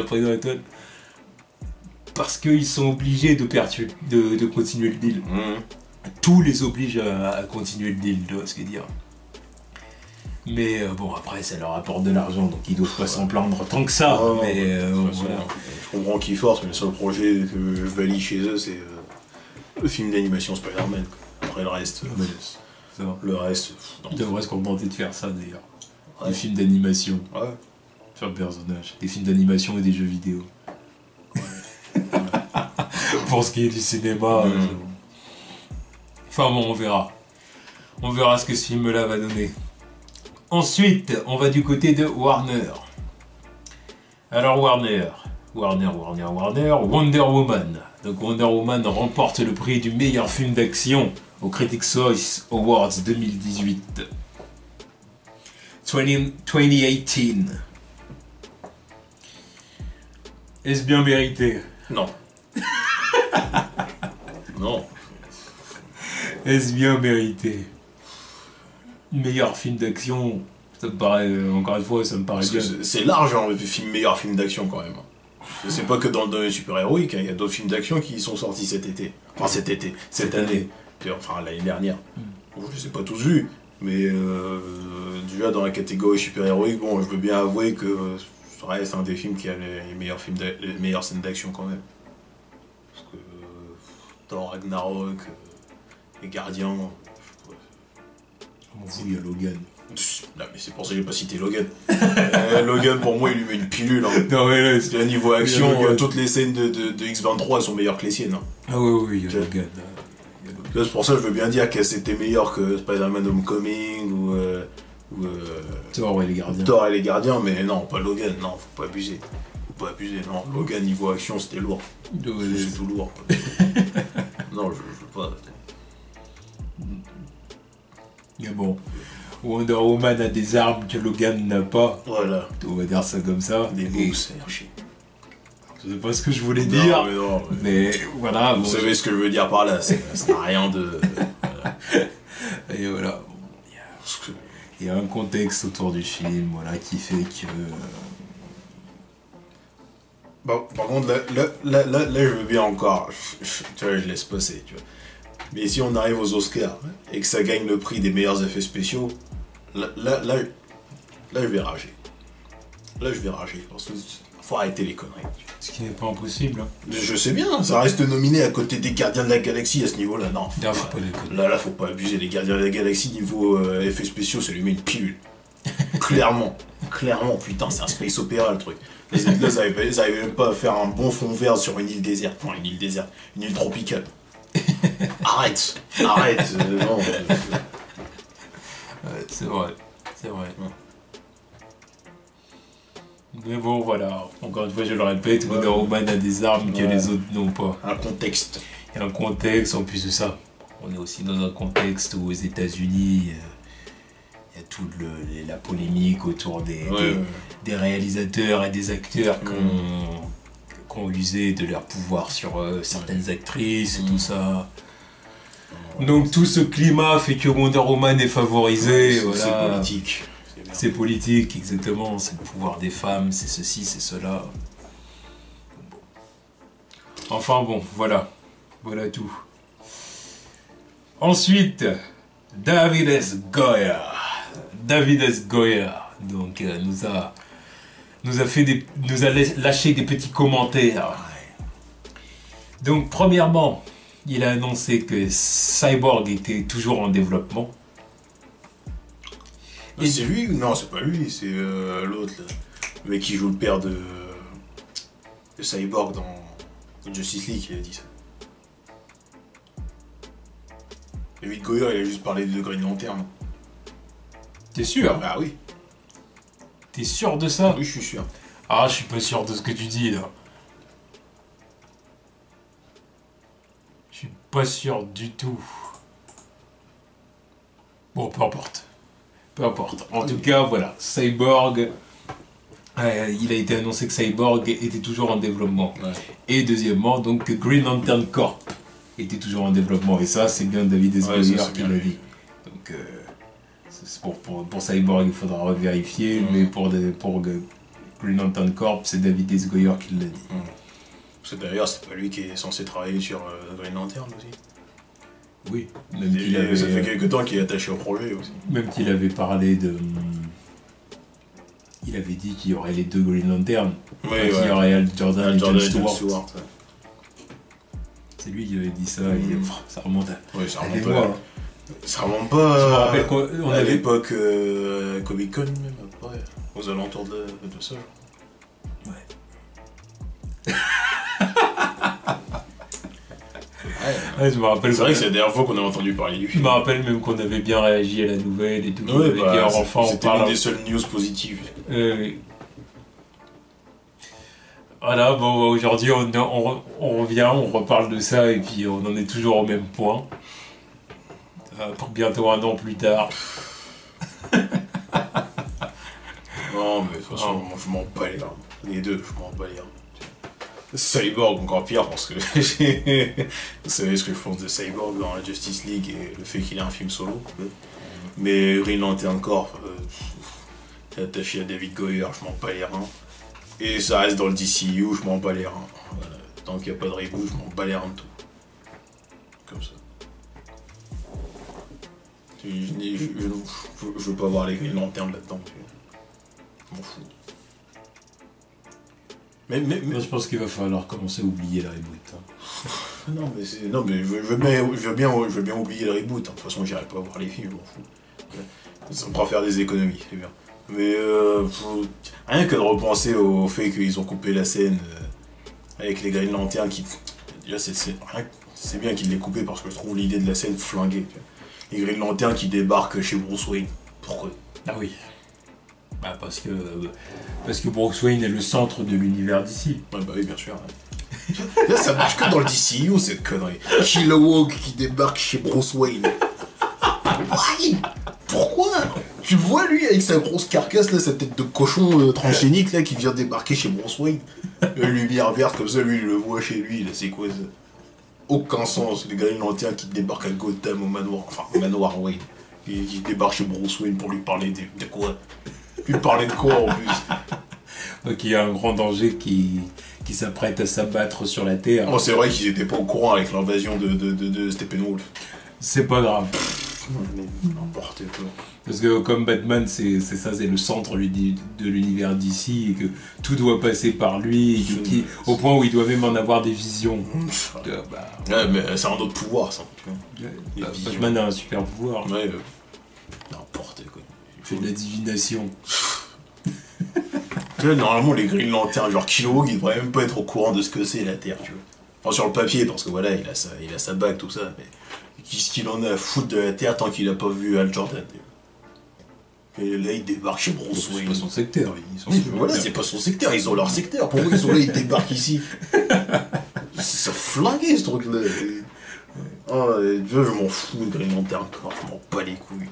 Speaker 1: pris dans la toile. Parce qu'ils sont obligés de continuer le deal. Tout les oblige à continuer le deal, tu vois ce que dire. Mais bon, après, ça leur apporte de l'argent, donc ils doivent pas s'en plaindre tant que ça. Mais voilà.
Speaker 2: Je comprends qu'ils forcent, mais le seul projet que je valide chez eux, c'est le film d'animation Spider-Man. Après le reste, le reste.
Speaker 1: Ils devraient se contenter de faire ça d'ailleurs. Ouais. Des films d'animation.
Speaker 2: Ouais.
Speaker 1: Faire le personnage. Des films d'animation et des jeux vidéo. Ouais. Pour ce qui est du cinéma. Enfin bon, on verra. On verra ce que ce film-là va donner. Ensuite, on va du côté de Warner. Alors Warner, Wonder Woman. Donc Wonder Woman remporte le prix du meilleur film d'action au Critics' Choice Awards 2018. 2018. Est-ce bien mérité?
Speaker 2: Non. Non.
Speaker 1: Est-ce bien mérité? Meilleur film d'action, ça me paraît, encore une fois, ça me paraît bien.
Speaker 2: C'est large, hein, le meilleur film d'action quand même. C'est pas que dans le domaine super-héroïque, il y a d'autres films d'action qui sont sortis cet été. Enfin cette année. Enfin l'année dernière. Bon, je les ai pas tous vus, mais déjà dans la catégorie super-héroïque, bon, je veux bien avouer que ça reste un des films qui a les meilleures scènes d'action quand même. Parce que Thor, Ragnarok, les Gardiens...
Speaker 1: Il y a Logan.
Speaker 2: Non, mais c'est pour ça que j'ai pas cité Logan. Logan, pour moi, il lui met une pilule. Hein.
Speaker 1: Non, mais là,
Speaker 2: c'est un niveau action. Toutes les scènes de X-23 sont meilleures que les siennes. Hein.
Speaker 1: Ah oui, il y a Logan.
Speaker 2: C'est pour ça que je veux bien dire que c'était meilleur que Spider-Man Homecoming ou
Speaker 1: Thor et les Gardiens.
Speaker 2: Thor et les Gardiens, mais non, pas Logan. Non, faut pas abuser. Non, Logan, niveau action, c'était lourd. C'est tout lourd. Non, je veux pas...
Speaker 1: Mais bon, Wonder Woman a des armes que Logan n'a pas.
Speaker 2: Voilà.
Speaker 1: On va dire ça comme ça.
Speaker 2: Des boobs, c'est archi.
Speaker 1: Je sais pas ce que je voulais dire. Mais voilà.
Speaker 2: Vous savez ce que je veux dire par là. Ça n'a rien de...
Speaker 1: Et voilà. Il y a un contexte autour du film, voilà, qui fait que...
Speaker 2: Bon, par contre, là, je veux bien encore. Tu vois, je laisse passer, tu vois. Mais si on arrive aux Oscars et que ça gagne le prix des meilleurs effets spéciaux, là, je vais rager. Là, je vais rager. Parce qu'il faut arrêter les conneries.
Speaker 1: Ce qui n'est pas impossible. Hein.
Speaker 2: Je sais bien, ça reste nominé à côté des Gardiens de la Galaxie à ce niveau-là. Non,
Speaker 1: Faut pas déconner.
Speaker 2: là, faut pas abuser. Les Gardiens de la Galaxie, niveau effets spéciaux, ça lui met une pilule. Clairement, putain, c'est un space opéra le truc. Là, ils arrivaient même pas à faire un bon fond vert sur une île déserte. Enfin, une île déserte, une île tropicale. Arrête, non.
Speaker 1: Ouais, c'est vrai. Ouais. Mais bon, voilà. Encore une fois, je le répète, Wonder Woman a des armes que les autres n'ont pas.
Speaker 2: Un contexte.
Speaker 1: Il y a un contexte, en plus de ça. On est aussi dans un contexte où aux États-Unis, il y a toute la polémique autour des réalisateurs et des acteurs qui ont usé de leur pouvoir sur certaines actrices et tout ça. Donc tout ce climat fait que Wonder Woman est favorisé. Voilà.
Speaker 2: C'est politique.
Speaker 1: C'est politique, exactement. C'est le pouvoir des femmes, c'est ceci, c'est cela. Bon. Enfin bon, voilà. Voilà tout. Ensuite, David S. Goyer. Donc nous a lâché des petits commentaires. Donc premièrement, il a annoncé que Cyborg était toujours en développement.
Speaker 2: C'est lui ou non, c'est pas lui, c'est l'autre là. Le mec qui joue le père de Cyborg dans Justice League qui a dit ça. David Goyer, il a juste parlé de Green Lantern.
Speaker 1: T'es sûr?
Speaker 2: Ah oui.
Speaker 1: T'es sûr de ça?
Speaker 2: Oui, je suis sûr.
Speaker 1: Ah, je suis pas sûr de ce que tu dis là. Je suis pas sûr du tout. Bon, peu importe. En tout cas, voilà. Cyborg. Il a été annoncé que Cyborg était toujours en développement. Ouais. Et deuxièmement, donc que Green Lantern Corp était toujours en développement. Et ça, c'est bien David S. Goyer qui l'a dit. Donc, pour Cyborg, il faudra revérifier. Mais pour Green Lantern Corp, c'est David S. Goyer qui l'a dit.
Speaker 2: Parce que d'ailleurs, c'est pas lui qui est censé travailler sur Green Lantern aussi.
Speaker 1: Oui,
Speaker 2: ça fait quelques temps qu'il est attaché au projet aussi.
Speaker 1: Même qu'il avait parlé de... Il avait dit qu'il y aurait les deux Green Lantern.
Speaker 2: Oui,
Speaker 1: qu'il y aurait Hal Jordan et John Stewart.
Speaker 2: Ouais.
Speaker 1: C'est lui qui avait dit ça. Et, ça remonte à...
Speaker 2: Oui, ça remonte
Speaker 1: des
Speaker 2: pas.
Speaker 1: mois.
Speaker 2: Ça remonte pas
Speaker 1: Je me rappelle qu'on
Speaker 2: à
Speaker 1: avait...
Speaker 2: l'époque Comic Con même, après, aux alentours de ça.
Speaker 1: Ouais. Ouais, je me rappelle.
Speaker 2: C'est vrai que c'est la dernière fois qu'on a entendu parler du film.
Speaker 1: Je me rappelle même qu'on avait bien réagi à la nouvelle et tout.
Speaker 2: Ouais,
Speaker 1: c'était
Speaker 2: une des seules news positives.
Speaker 1: Voilà, bon, aujourd'hui on revient, on reparle de ça et puis on en est toujours au même point. Bientôt un an plus tard.
Speaker 2: Non, mais de toute façon, moi, je m'en bats les reins. Les deux, je m'en bats les reins. Cyborg encore pire parce que vous savez ce que je pense de Cyborg dans la Justice League et le fait qu'il ait un film solo. Mais Green Lantern Corp, attaché à David Goyer, je m'en bats les reins. Et ça reste dans le DCU, je m'en bats les reins. Voilà. Tant qu'il n'y a pas de reboot, je m'en bats les reins de tout. Comme ça. Je veux pas voir les Green Lantern là-dedans. Je m'en fous.
Speaker 1: Moi, je pense qu'il va falloir commencer à oublier la reboot. Hein.
Speaker 2: Non, mais je veux bien oublier le reboot. Hein. De toute façon, j'irai pas voir les films, je m'en fous. Ça me fera faire des économies, c'est bien. Mais rien que de repenser au fait qu'ils ont coupé la scène avec les Green Lantern qui... Déjà, c'est bien qu'ils l'aient coupé parce que je trouve l'idée de la scène flinguée. Les Green Lantern qui débarquent chez Bruce Wayne. Pourquoi?
Speaker 1: Ah oui. Bah parce que Bruce Wayne est le centre de l'univers d'ici.
Speaker 2: Ouais, bah oui, bien sûr. Ouais. Là, ça marche que dans le DCU, cette connerie. Kilowog qui débarque chez Bruce Wayne. Why? Pourquoi? Tu le vois, lui, avec sa grosse carcasse, là, sa tête de cochon transgénique, là, qui vient débarquer chez Bruce Wayne. La lumière verte, comme ça, lui, il le voit chez lui, là, c'est quoi ça? Aucun sens. Les Green Lantern qui débarquent à Gotham, au manoir Wayne. Qui débarquent chez Bruce Wayne pour lui parler de quoi? Lui parler de quoi en plus?
Speaker 1: Donc il y a un grand danger qui s'apprête à s'abattre sur la Terre.
Speaker 2: Oh, c'est vrai qu'ils étaient pas au courant avec l'invasion de Steppenwolf.
Speaker 1: C'est pas grave.
Speaker 2: N'importe quoi.
Speaker 1: Parce que comme Batman, c'est ça, c'est le centre de l'univers d'ici, et que tout doit passer par lui, et au point où il doit même en avoir des visions.
Speaker 2: Ouais, mais c'est un autre pouvoir, ça.
Speaker 1: Batman a un super pouvoir.
Speaker 2: Ouais, n'importe quoi.
Speaker 1: Il fait de la divination.
Speaker 2: Tu vois, normalement, les Green Lantern, genre Kilowog, il devrait même pas être au courant de ce que c'est la Terre, tu vois. Enfin, sur le papier, parce que voilà, il a sa bague, tout ça, mais qu'est-ce qu'il en a à foutre de la Terre tant qu'il a pas vu Hal Jordan. Et là, il débarque chez Bruce Wayne.
Speaker 1: C'est pas son secteur.
Speaker 2: Voilà, c'est pas son secteur, ils ont leur secteur. Pourquoi ils sont là, ils débarquent ici? Ça flingué ce truc-là. Oh, tu vois, je m'en fous de Green Lantern, je m'en bats les couilles.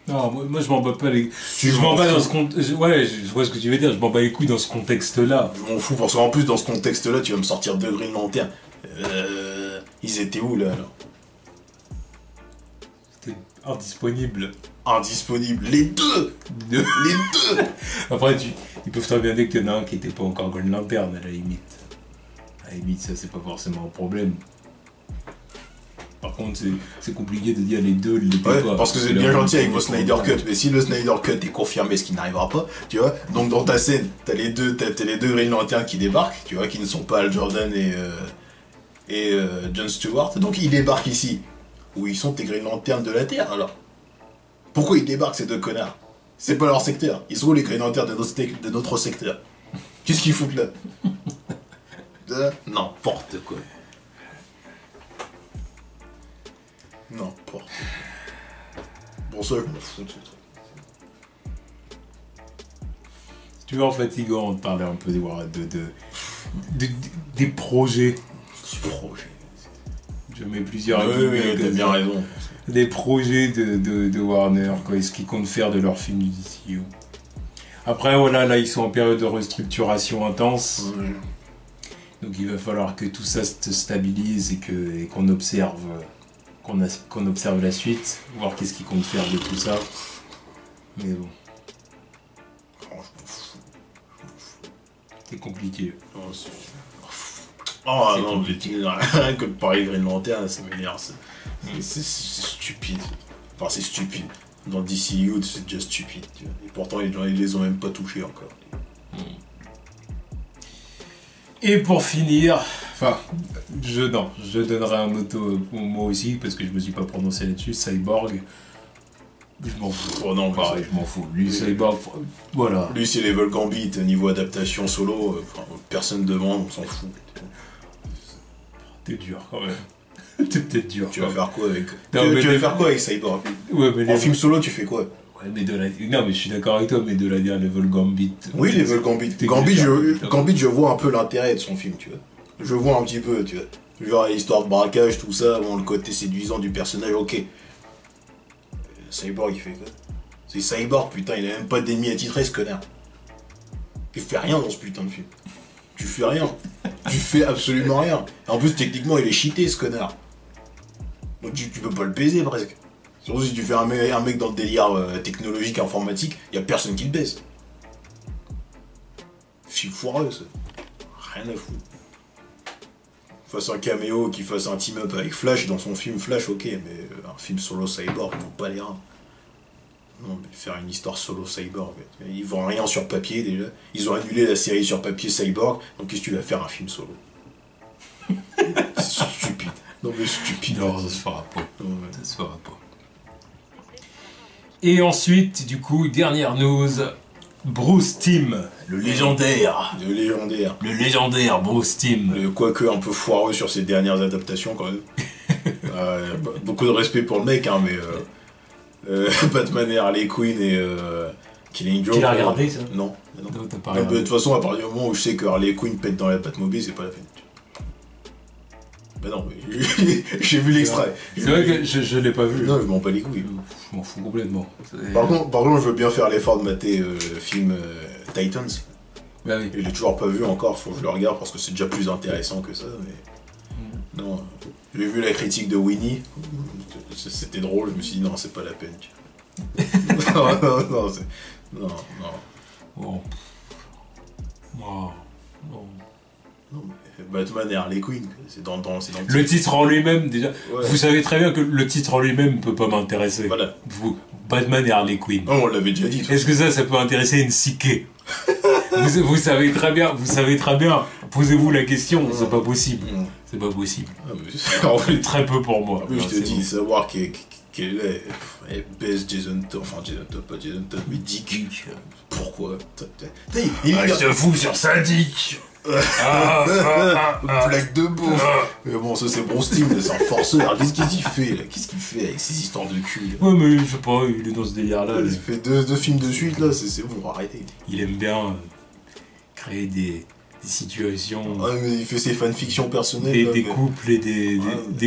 Speaker 1: Non, moi je m'en bats pas les...
Speaker 2: Je
Speaker 1: m'en bats dans ce contexte... Ouais, je vois ce que tu veux dire, je m'en bats les couilles dans ce contexte-là.
Speaker 2: Je m'en fous, parce qu'en plus, dans ce contexte-là, tu vas me sortir deux Green Lantern. Ils étaient où, là, alors?
Speaker 1: C'était indisponible.
Speaker 2: Indisponible. Les deux. Les deux.
Speaker 1: Après, ils peuvent très bien dire qu'il y en a un qui n'était pas encore Green Lantern, à la limite. À la limite, ça, c'est pas forcément un problème. Par contre, c'est compliqué de dire les deux l'étaient
Speaker 2: ouais,
Speaker 1: pas.
Speaker 2: parce que c'est bien gentil avec vos Snyder Cut, mais si le Snyder Cut est confirmé, ce qui n'arrivera pas, tu vois, donc dans ta scène, t'as les deux Green Lantern qui débarquent, tu vois, qui ne sont pas Hal Jordan et John Stewart, donc ils débarquent ici. Où ils sont tes Green Lantern de la Terre, alors? Pourquoi ils débarquent, ces deux connards? C'est pas leur secteur, ils sont où les Green Lantern de notre secteur? Qu'est-ce qu'ils foutent là? N'importe quoi. N'importe quoi. Pour ça, je m'en fous de ce truc.
Speaker 1: Tu vois, en fatigant de parler un peu des projets.
Speaker 2: Du projet.
Speaker 1: Je mets plusieurs...
Speaker 2: Oui, t'as bien raison.
Speaker 1: Des projets de Warner, quoi, et ce qu'ils comptent faire de leur film du DCU. Après, voilà, là, ils sont en période de restructuration intense.
Speaker 2: Ouais.
Speaker 1: Donc il va falloir que tout ça se stabilise et qu'on observe... qu'on observe la suite, voir qu'est-ce qu'ils comptent faire de tout ça. Mais bon.
Speaker 2: Oh, je m'en fous.
Speaker 1: C'est compliqué.
Speaker 2: Oh non, rien que de parler Green Lantern, ça m'énerve. C'est stupide. Enfin, c'est stupide. Dans DCU, c'est déjà stupide. Tu vois. Et pourtant, ils les ont même pas touchés encore.
Speaker 1: Et pour finir, enfin, je donnerai un auto pour moi aussi, parce que je me suis pas prononcé là-dessus, Cyborg. Je m'en fous.
Speaker 2: Oh non,
Speaker 1: pareil, je m'en fous. Lui, Cyborg, voilà.
Speaker 2: Lui, c'est Level Gambit, niveau adaptation solo, personne demande, on s'en fout.
Speaker 1: T'es dur quand même. T'es peut-être dur.
Speaker 2: Tu vas faire quoi avec...
Speaker 1: Non,
Speaker 2: tu vas faire quoi avec Cyborg?
Speaker 1: Ouais, mais
Speaker 2: en film solo, tu fais quoi?
Speaker 1: Ouais, mais non, mais je suis d'accord avec toi, mais de la dire Level Gambit.
Speaker 2: Oui, Level Gambit. Gambit, je vois un peu l'intérêt de son film, tu vois. Je vois un petit peu, tu vois. Genre, histoire de braquage, tout ça, bon, le côté séduisant du personnage, ok. Cyborg, il fait quoi? C'est Cyborg, putain, il a même pas d'ennemi attitré, ce connard. Il fait rien dans ce putain de film. Tu fais rien. Tu fais absolument rien. Et en plus, techniquement, il est cheaté, ce connard. Donc tu peux pas le baiser, presque. Surtout si tu fais un mec dans le délire technologique, informatique, y a personne qui le baise. Film foireux, ça. Rien à foutre. Fasse un caméo, qu'il fasse un team-up avec Flash dans son film Flash, ok, mais un film solo Cyborg, ils vont pas les reins. Non, mais faire une histoire solo Cyborg, ils vendent rien sur papier déjà. Ils ont annulé la série sur papier Cyborg, donc qu'est-ce que tu vas faire un film solo? C'est stupide. Non mais stupide.
Speaker 1: Non, ça se fera pas.
Speaker 2: Ouais.
Speaker 1: Ça se fera pas. Et ensuite, du coup, dernière news, Bruce Timm, le légendaire.
Speaker 2: Le légendaire.
Speaker 1: Le légendaire Bruce Timm.
Speaker 2: Quoique un peu foireux sur ses dernières adaptations quand même. Beaucoup de respect pour le mec, hein, mais Batman et Harley Quinn et Killing Joke.
Speaker 1: Tu l'as regardé ça?
Speaker 2: Non.
Speaker 1: Non, t'as pas
Speaker 2: De
Speaker 1: regardé.
Speaker 2: toute façon, à partir du moment où je sais que Harley Quinn pète dans la Batmobile, c'est pas la peine. Bah non, mais j'ai vu l'extrait.
Speaker 1: C'est vrai que je l'ai pas vu.
Speaker 2: Non, je m'en bats les couilles.
Speaker 1: Je m'en fous complètement.
Speaker 2: Par contre, je veux bien faire l'effort de mater le film Titans.
Speaker 1: Bah oui.
Speaker 2: Je l'ai toujours pas vu encore, faut que je le regarde parce que c'est déjà plus intéressant que ça. Mais... Non, j'ai vu la critique de Winnie, c'était drôle, je me suis dit non, c'est pas la peine. non,
Speaker 1: Bon. Oh, non.
Speaker 2: Non, mais Batman et Harley Quinn, c'est dans
Speaker 1: le titre en lui-même, déjà.
Speaker 2: Ouais.
Speaker 1: Vous savez très bien que le titre en lui-même ne peut pas m'intéresser.
Speaker 2: Voilà.
Speaker 1: Batman et Harley Quinn.
Speaker 2: Non, on l'avait déjà dit.
Speaker 1: Est-ce que ça peut intéresser une psyché? vous savez très bien. Posez-vous la question. C'est pas possible. C'est pas possible.
Speaker 2: Ah, mais
Speaker 1: C'est très peu pour moi.
Speaker 2: oui, je te dis,
Speaker 1: bon.
Speaker 2: savoir qu'elle est baisse Jason Todd, enfin Jason Todd, pas Jason Todd, mais Dick. Pourquoi?
Speaker 1: Il se fout sur sa dick.
Speaker 2: Plaque de beau. Mais bon, ça c'est Bruce Timm, c'est un forceur. Qu'est-ce qu'il fait là? Qu'est-ce qu'il fait avec ces histoires de cul là?
Speaker 1: Ouais, mais je sais pas, il est dans ce délire-là.
Speaker 2: Il fait deux films de suite là, c'est bon, arrêtez.
Speaker 1: Il aime bien créer des situations.
Speaker 2: Ouais, mais il fait ses fanfictions personnelles. Là,
Speaker 1: Des
Speaker 2: mais...
Speaker 1: couples et des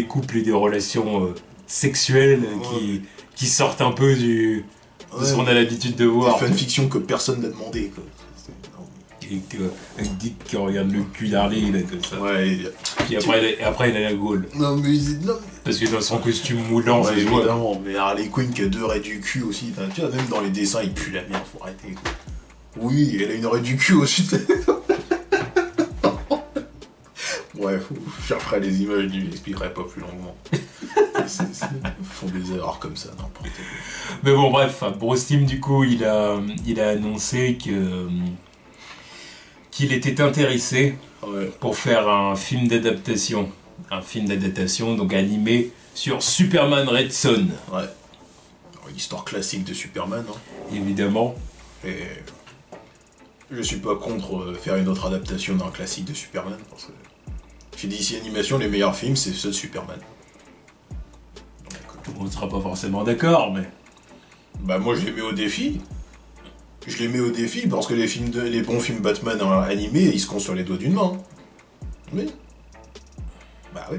Speaker 1: couples et des relations sexuelles qui sortent un peu de ce qu'on a l'habitude de voir.
Speaker 2: Des fanfictions que personne n'a demandé quoi.
Speaker 1: Un Dick qui regarde le cul d'Harley, là, comme ça.
Speaker 2: Ouais.
Speaker 1: Puis après, il a la gaule.
Speaker 2: Non, mais.
Speaker 1: Parce que dans son costume moulant,
Speaker 2: ouais,
Speaker 1: c'est jouable.
Speaker 2: évidemment. Mais Harley Quinn qui a 2 raies du cul aussi. Tu vois, même dans les dessins, il pue la merde, faut arrêter quoi. Oui, elle a une raie du cul aussi. Bref, je ferai les images, je l'expliquerai pas plus longuement. Ils font des erreurs comme ça, n'importe quoi.
Speaker 1: Mais bon, bref, Bruce Timm, du coup, il a annoncé qu'il était intéressé pour faire un film d'adaptation. Un film d'adaptation, donc animé, sur Superman Red Son.
Speaker 2: Ouais. Une histoire classique de Superman, hein.
Speaker 1: Évidemment.
Speaker 2: Et je suis pas contre faire une autre adaptation d'un classique de Superman, parce que chez DC Animation, les meilleurs films, c'est ceux de Superman. Donc,
Speaker 1: on ne sera pas forcément d'accord, mais...
Speaker 2: Bah moi, je les mets au défi. Je les mets au défi parce que les bons films Batman animés, ils se comptent sur les doigts d'une main. Oui. Bah oui.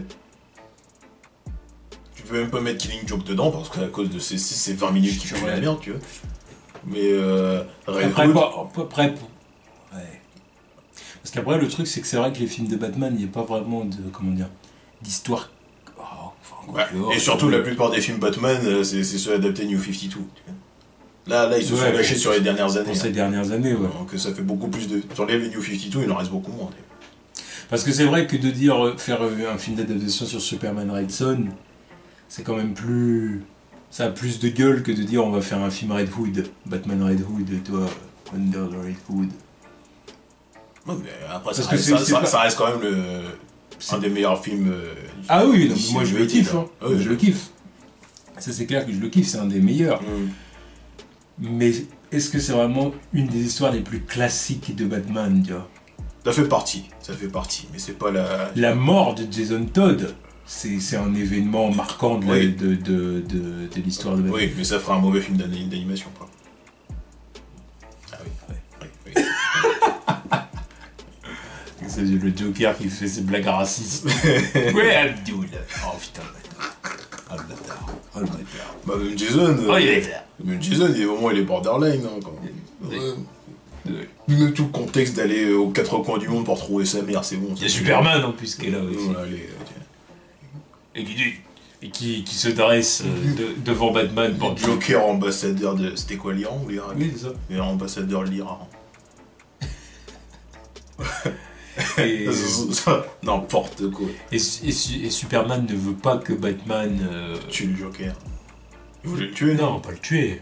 Speaker 2: Tu peux même pas mettre Killing Joke dedans parce qu'à cause de ces 20 minutes qui puent la merde, tu vois. Mais
Speaker 1: après, ouais. Parce qu'après, le truc, c'est que c'est vrai que les films de Batman, il n'y a pas vraiment d'histoire.
Speaker 2: Et surtout, la plupart des films Batman, c'est ceux adaptés New 52. Tu vois. Là, ils se sont lâchés sur les dernières années.
Speaker 1: Pour ces dernières années, ouais.
Speaker 2: Donc ça fait beaucoup plus de... Sur les New 52, il en reste beaucoup moins.
Speaker 1: Parce que c'est vrai que de dire faire un film d'adaptation sur Superman Red Son, c'est quand même plus... Ça a plus de gueule que de dire on va faire un film Red Hood, Batman Red Hood, toi, Under the Red Hood.
Speaker 2: Non, mais après, ça reste quand même un des meilleurs films...
Speaker 1: ah oui, non, moi je le kiffe, hein. Ouais. Je le kiffe. Ça c'est clair que je le kiffe, c'est un des meilleurs. Mais est-ce que c'est vraiment une des histoires les plus classiques de Batman, tu vois?
Speaker 2: Ça fait partie, mais c'est pas la...
Speaker 1: La mort de Jason Todd, c'est un événement marquant de l'histoire de Batman.
Speaker 2: Oui, mais ça fera un mauvais film d'animation, quoi. Ah oui.
Speaker 1: C'est le Joker qui fait ses blagues racistes. Ouais, Abdul. Oh putain, le bâtard. Oh le bâtard.
Speaker 2: Bah même Jason...
Speaker 1: Oh il est bâtard.
Speaker 2: Même Jason, il y a des moments où il est borderline, hein, quand même. Ouais. Même tout le contexte d'aller aux 4 coins du monde pour trouver sa mère, c'est bon.
Speaker 1: Il y a Superman en plus qui est là aussi.
Speaker 2: Et
Speaker 1: qui se dresse devant Batman pour
Speaker 2: Joker ambassadeur de... C'était quoi, l'Iran ou l'Irak?
Speaker 1: Oui, c'est ça.
Speaker 2: Et ambassadeur de l'Iran.
Speaker 1: Et...
Speaker 2: N'importe quoi.
Speaker 1: Et Superman ne veut pas que Batman
Speaker 2: tue le Joker. Il voulait le tuer?
Speaker 1: Non, pas le tuer.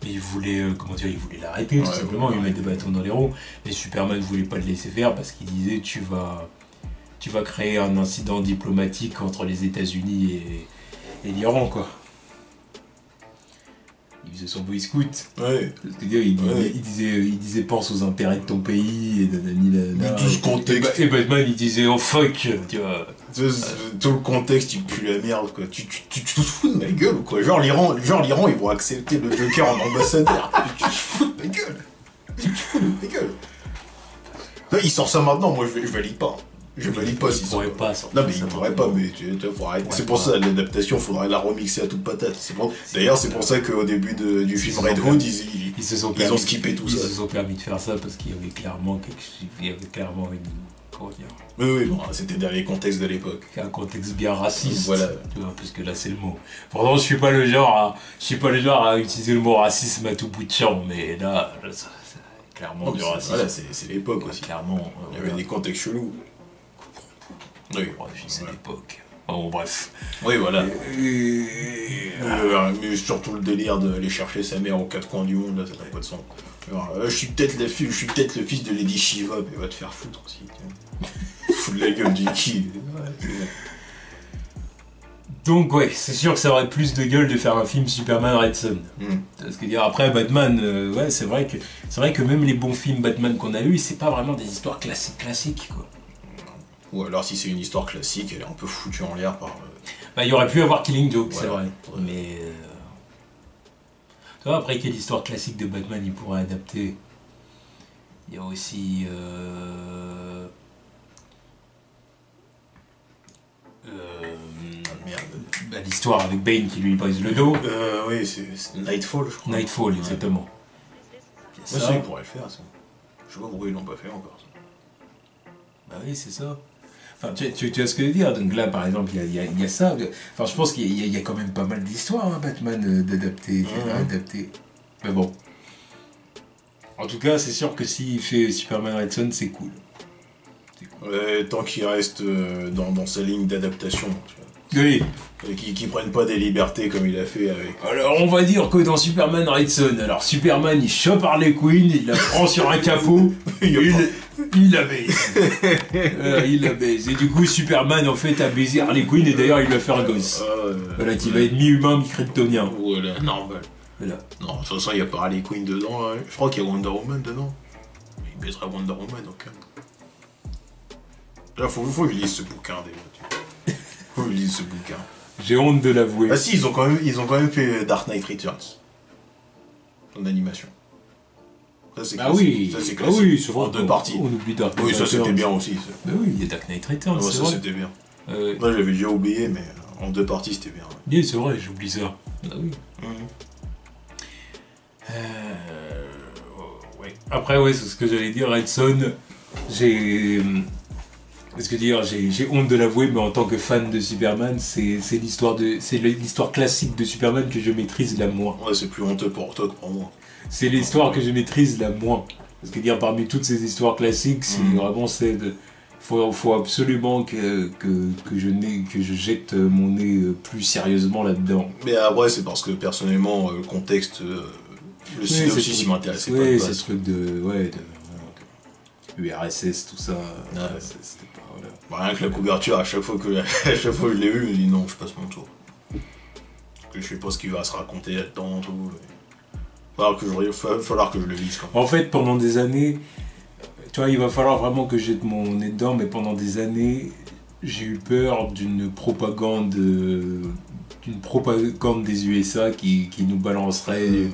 Speaker 1: Mais il voulait, il voulait l'arrêter, tout simplement, lui mettre des bâtons dans les roues. Mais Superman ne voulait pas le laisser faire parce qu'il disait tu vas créer un incident diplomatique entre les États-Unis et l'Iran, quoi. Il faisait son boy scout.
Speaker 2: Ouais.
Speaker 1: Parce que, il disait pense aux intérêts de ton pays et
Speaker 2: tout ce contexte.
Speaker 1: Et Batman il disait oh fuck, tu vois.
Speaker 2: Tout le contexte il pue la merde quoi. Tu te fous de ma gueule ou quoi? Genre l'Iran ils vont accepter le Joker en ambassadeur. Tu te fous de ma gueule. Tu te fous de ma gueule. Là il sort ça maintenant, moi je valide pas. Je valide pas s'il
Speaker 1: pourrait pas sortir.
Speaker 2: Non mais il pourrait pas, mais tu faut arrêter. C'est pour ça l'adaptation, faudrait la remixer à toute patate. D'ailleurs c'est pour ça qu'au début du film Red Hood, ils ont skippé tout ça.
Speaker 1: Ils se sont permis de faire ça parce qu'il y avait clairement une... Comment dire?
Speaker 2: Oui, bon, c'était dans les contextes de l'époque.
Speaker 1: Un contexte bien raciste.
Speaker 2: Voilà.
Speaker 1: Tu vois, parce que là c'est le mot. Pourtant je suis pas le genre à utiliser le mot racisme à tout bout de champ, mais là clairement du racisme.
Speaker 2: Voilà, c'est l'époque aussi.
Speaker 1: Clairement.
Speaker 2: Il y avait des contextes chelous. Oui,
Speaker 1: c'est l'époque. Bon, bref.
Speaker 2: Oui, voilà. Mais surtout le délire d'aller chercher sa mère aux quatre coins du monde, là, ça n'a pas de sens. Alors, je suis peut-être le fils de Lady Shiva, mais va te faire foutre aussi. Fous de la gueule du qui.
Speaker 1: Donc ouais, c'est sûr que ça aurait plus de gueule de faire un film Superman Red Son. Parce que dire après Batman, ouais, c'est vrai que même les bons films Batman qu'on a eu, c'est pas vraiment des histoires classiques quoi.
Speaker 2: Ou alors si c'est une histoire classique, elle est un peu foutue en l'air par.
Speaker 1: Bah il y aurait pu avoir Killing Joke,
Speaker 2: voilà.
Speaker 1: C'est vrai. Mais tu vois, après quelle histoire classique de Batman il pourrait adapter? Il y a aussi
Speaker 2: Merde.
Speaker 1: Bah, l'histoire avec Bane qui lui brise le dos.
Speaker 2: Oui, c'est Nightfall, je crois.
Speaker 1: Nightfall, exactement.
Speaker 2: Ouais, ça, ils pourraient le faire, ça. Je sais pas pourquoi ils l'ont pas fait encore. Ça.
Speaker 1: Bah oui, c'est ça. Enfin, tu vois ce que je veux dire. Donc là, par exemple, il y a ça. Enfin, je pense qu'il y a quand même pas mal d'histoires, hein, Batman, d'adapter. Mais bon. En tout cas, c'est sûr que s'il fait Superman Red Son, c'est cool.
Speaker 2: Ouais, tant qu'il reste dans sa ligne d'adaptation, tu vois.
Speaker 1: Oui.
Speaker 2: Et qu'ils prennent pas des libertés comme il a fait avec.
Speaker 1: Alors, on va dire que dans Superman Red Son, alors Superman, il chope Harley Quinn, il la prend sur un capot, il la baise. Il la baise. Et du coup, Superman, en fait, a baisé Harley Quinn, et d'ailleurs, il lui a fait un gosse. Voilà, qui va être mi-humain, mi-kryptonien.
Speaker 2: Voilà, normal.
Speaker 1: Voilà.
Speaker 2: Non, de toute façon, il n'y a pas Harley Quinn dedans. Hein. Je crois qu'il y a Wonder Woman dedans. Il baisera Wonder Woman, donc. Là, faut que je lise ce bouquin, déjà. Faut que je lise ce bouquin.
Speaker 1: J'ai honte de l'avouer.
Speaker 2: Ah si, ils ont quand même fait Dark Knight Returns. En animation. Ça, c'est classique.
Speaker 1: Oui,
Speaker 2: ça, c'est
Speaker 1: classique. Oui,
Speaker 2: en deux parties.
Speaker 1: On oublie Dark Knight.
Speaker 2: Oui, ça c'était bien aussi. Ça.
Speaker 1: Bah oui, il y a Dark Knight Returns.
Speaker 2: Ouais, ça
Speaker 1: vrai.
Speaker 2: c'était bien. Moi j'avais déjà oublié, mais en deux parties c'était bien. Ouais.
Speaker 1: Oui, c'est vrai, j'oublie ça. Ah oui. Ouais. Après, ouais, c'est ce que j'allais dire. Red Son, j'ai honte de l'avouer, mais en tant que fan de Superman, c'est l'histoire classique de Superman que je maîtrise la moins.
Speaker 2: Ouais, c'est plus honteux pour toi que pour moi.
Speaker 1: C'est l'histoire que je maîtrise la moins. Parce que dire parmi toutes ces histoires classiques, c'est vraiment faut absolument que je jette mon nez plus sérieusement là-dedans.
Speaker 2: Mais après, c'est parce que personnellement, le contexte, le synopsis, il m'intéressait pas.
Speaker 1: Oui, c'est ce truc de URSS, tout ça.
Speaker 2: Ouais.
Speaker 1: C'était pas. Voilà.
Speaker 2: Bah, rien que la couverture, à chaque fois que je l'ai vu, je me dis non, je passe mon tour. Parce que je sais pas ce qu'il va se raconter là-dedans, tout. Il va falloir que je le lise quand même.
Speaker 1: En fait, pendant des années, tu vois, il va falloir vraiment que je jette mon nez dedans, mais pendant des années, j'ai eu peur d'une propagande des USA qui nous balancerait.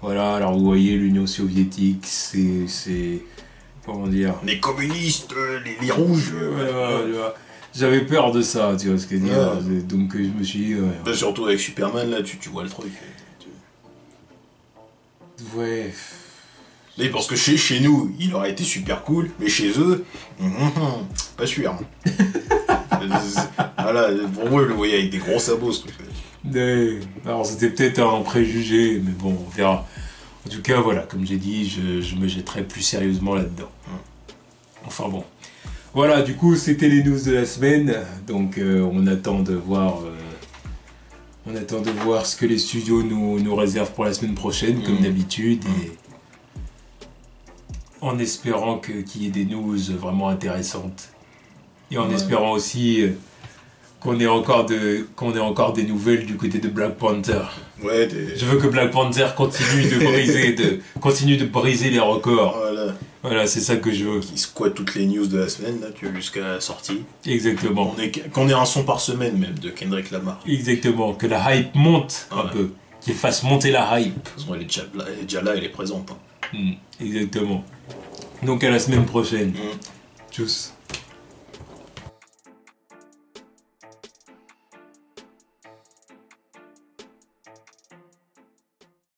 Speaker 1: Voilà, alors vous voyez, l'Union soviétique, c'est comment dire,
Speaker 2: les communistes, les rouges.
Speaker 1: Voilà. J'avais peur de ça, tu vois ce que dire. Donc je me suis dit.
Speaker 2: Bah, surtout avec Superman, là, tu vois le truc.
Speaker 1: Ouais.
Speaker 2: Mais parce que chez nous, il aurait été super cool, mais chez eux, pas sûr. Voilà, pour moi, je le voyais avec des gros sabots, ce truc.
Speaker 1: Alors c'était peut-être un préjugé, mais bon, on verra. En tout cas, voilà, comme j'ai dit, je me jetterai plus sérieusement là-dedans. Enfin bon. Voilà, du coup, c'était les news de la semaine. Donc on attend de voir ce que les studios nous réservent pour la semaine prochaine, comme d'habitude. Et en espérant qu'il y ait des news vraiment intéressantes. Et en espérant aussi qu'on ait encore des nouvelles du côté de Black Panther.
Speaker 2: Ouais,
Speaker 1: Je veux que Black Panther continue de briser les records. Voilà, c'est ça que je veux.
Speaker 2: Qui squatte toutes les news de la semaine, là, jusqu'à la sortie.
Speaker 1: Exactement.
Speaker 2: Qu'on ait un son par semaine, même, de Kendrick Lamar.
Speaker 1: Exactement. Que la hype monte un peu. Qu'il fasse monter la hype.
Speaker 2: De toute façon, elle est déjà là, elle est présente.
Speaker 1: Exactement. Donc à la semaine prochaine. Tchuss.